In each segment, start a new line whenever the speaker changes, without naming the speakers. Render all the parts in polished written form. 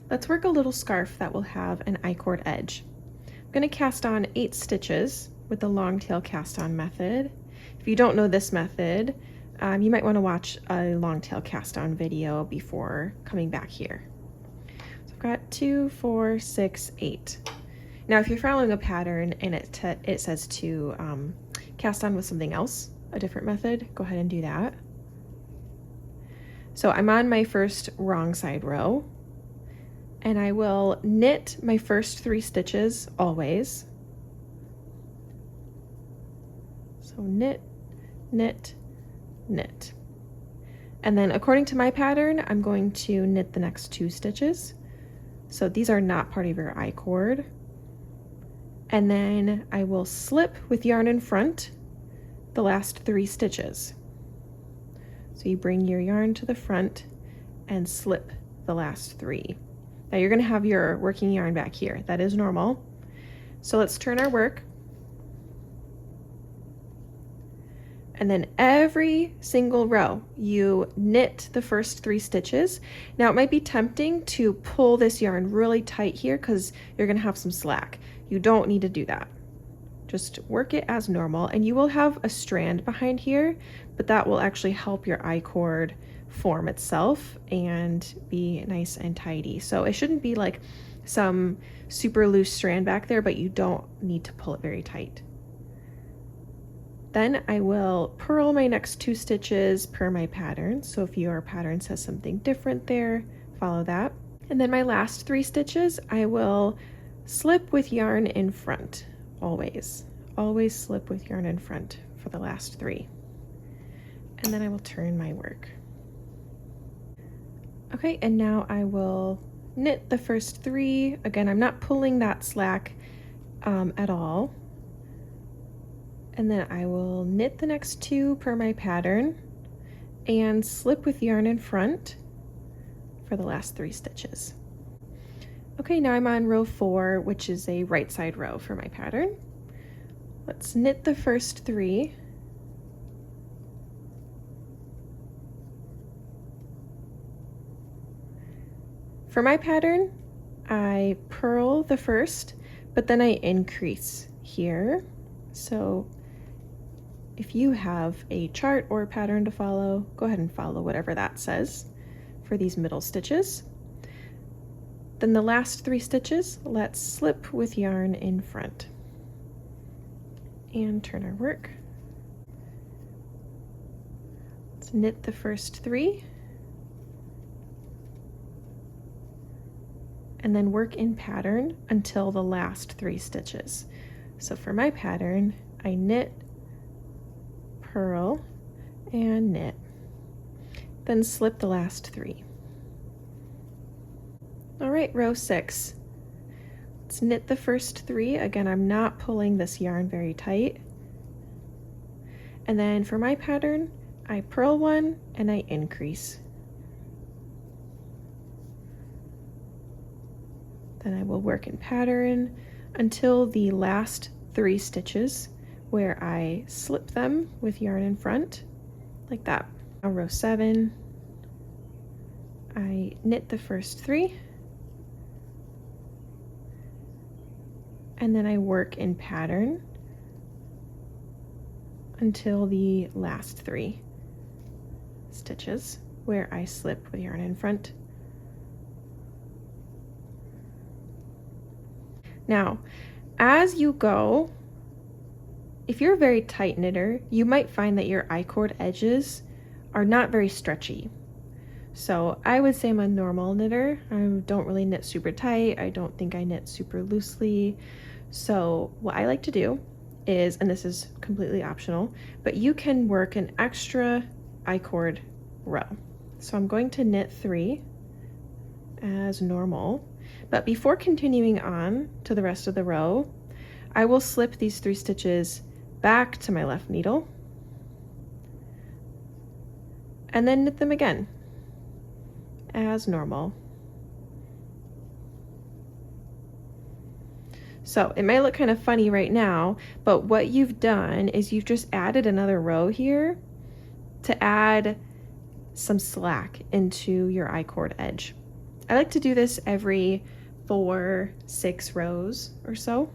Let's work a little scarf that will have an I-cord edge. I'm going to cast on 8 stitches with the long tail cast on method. If you don't know this method, you might want to watch a long tail cast on video before coming back here. So I've got 2, 4, 6, 8. Now if you're following a pattern and it says to cast on with something else, a different method, go ahead and do that. So I'm on my first wrong side row, and I will knit my first 3 stitches always. So knit, knit, knit. And then according to my pattern, I'm going to knit the next 2 stitches. So these are not part of your I-cord. And then I will slip with yarn in front the last 3 stitches. So you bring your yarn to the front and slip the last 3. Now you're going to have your working yarn back here. That is normal. So let's turn our work. And then every single row, you knit the first 3 stitches. Now it might be tempting to pull this yarn really tight here because you're going to have some slack. You don't need to do that. Just work it as normal, and you will have a strand behind here, but that will actually help your I-cord form itself and be nice and tidy. So it shouldn't be like some super loose strand back there, but you don't need to pull it very tight. Then I will purl my next 2 stitches per my pattern. So if your pattern says something different there, follow that. And then my last 3 stitches, I will slip with yarn in front. Always slip with yarn in front for the last 3. And then I will turn my work. Okay, and now I will knit the first 3. Again, I'm not pulling that slack at all. And then I will knit the next 2 per my pattern and slip with yarn in front for the last 3 stitches. Okay, now I'm on row 4, which is a right side row for my pattern. Let's knit the first 3. For my pattern, I purl the first, but then I increase here. So if you have a chart or a pattern to follow, go ahead and follow whatever that says for these middle stitches. Then the last 3 stitches, let's slip with yarn in front and turn our work. Let's knit the first 3 and then work in pattern until the last 3 stitches. So for my pattern, I knit, purl, and knit, then slip the last 3. All right, row 6. Let's knit the first 3. Again, I'm not pulling this yarn very tight. And then for my pattern, I purl 1 and I increase. Then I will work in pattern until the last 3 stitches where I slip them with yarn in front, like that. Now row 7, I knit the first 3, and then I work in pattern until the last 3 stitches where I slip with yarn in front. Now, as you go, if you're a very tight knitter, you might find that your I-cord edges are not very stretchy. So I would say I'm a normal knitter. I don't really knit super tight. I don't think I knit super loosely. So what I like to do is, and this is completely optional, but you can work an extra I-cord row. So I'm going to knit 3 as normal, but before continuing on to the rest of the row, I will slip these 3 stitches back to my left needle and then knit them again as normal. So it might look kind of funny right now, but what you've done is you've just added another row here to add some slack into your I-cord edge. I like to do this every 4-6 rows or so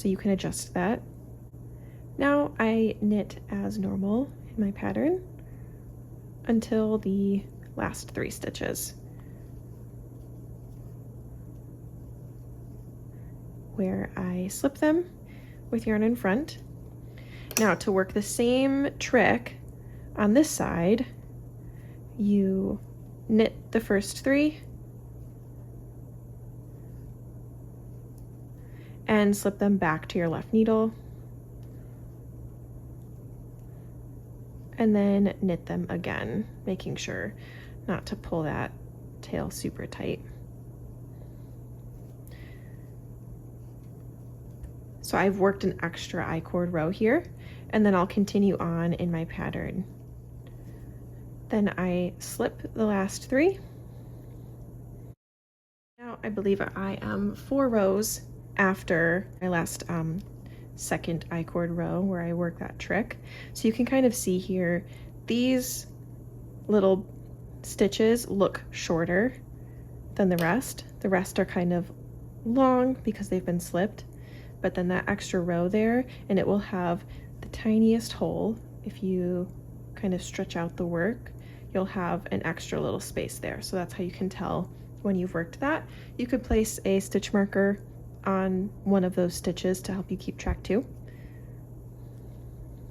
you can adjust that. Now I knit as normal in my pattern until the last 3 stitches, where I slip them with yarn in front. Now to work the same trick on this side, you knit the first 3 and slip them back to your left needle, and then knit them again, making sure not to pull that tail super tight. So I've worked an extra I-cord row here, and then I'll continue on in my pattern. Then I slip the last 3. Now I believe I am 4 rows after my last second I-cord row where I work that trick. So you can kind of see here, these little stitches look shorter than the rest. The rest are kind of long because they've been slipped, but then that extra row there, and it will have the tiniest hole. If you kind of stretch out the work, you'll have an extra little space there. So that's how you can tell when you've worked that. You could place a stitch marker on one of those stitches to help you keep track too.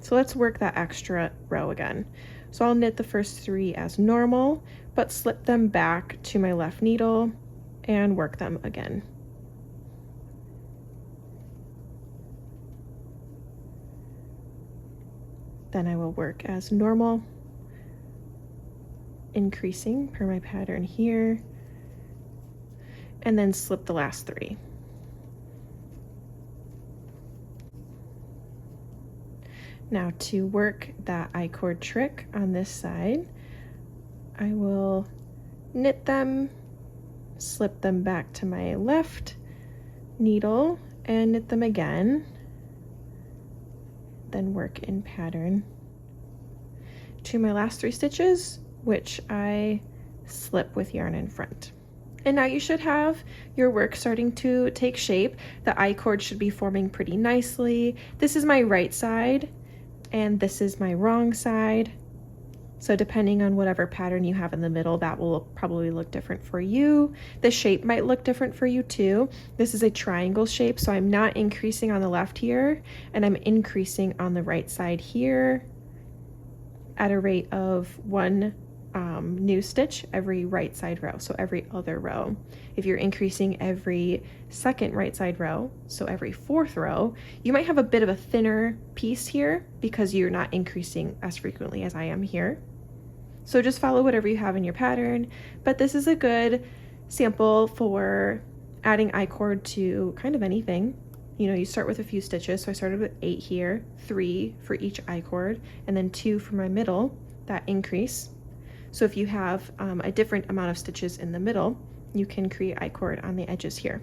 So let's work that extra row again. So I'll knit the first 3 as normal, but slip them back to my left needle and work them again. Then I will work as normal, increasing per my pattern here, and then slip the last 3. Now to work that I-cord trick on this side, I will knit them, slip them back to my left needle and knit them again, then work in pattern to my last 3 stitches, which I slip with yarn in front. And now you should have your work starting to take shape. The I-cord should be forming pretty nicely. This is my right side and this is my wrong side. So depending on whatever pattern you have in the middle, that will probably look different for you. The shape might look different for you too. This is a triangle shape, so I'm not increasing on the left here, and I'm increasing on the right side here at a rate of 1 new stitch every right side row, so every other row. If you're increasing every second right side row, so every 4th row, you might have a bit of a thinner piece here because you're not increasing as frequently as I am here. So just follow whatever you have in your pattern, but this is a good sample for adding I-cord to kind of anything. You know, you start with a few stitches, so I started with 8 here, 3 for each I-cord, and then 2 for my middle, that increase. So if you have a different amount of stitches in the middle, you can create I-cord on the edges here.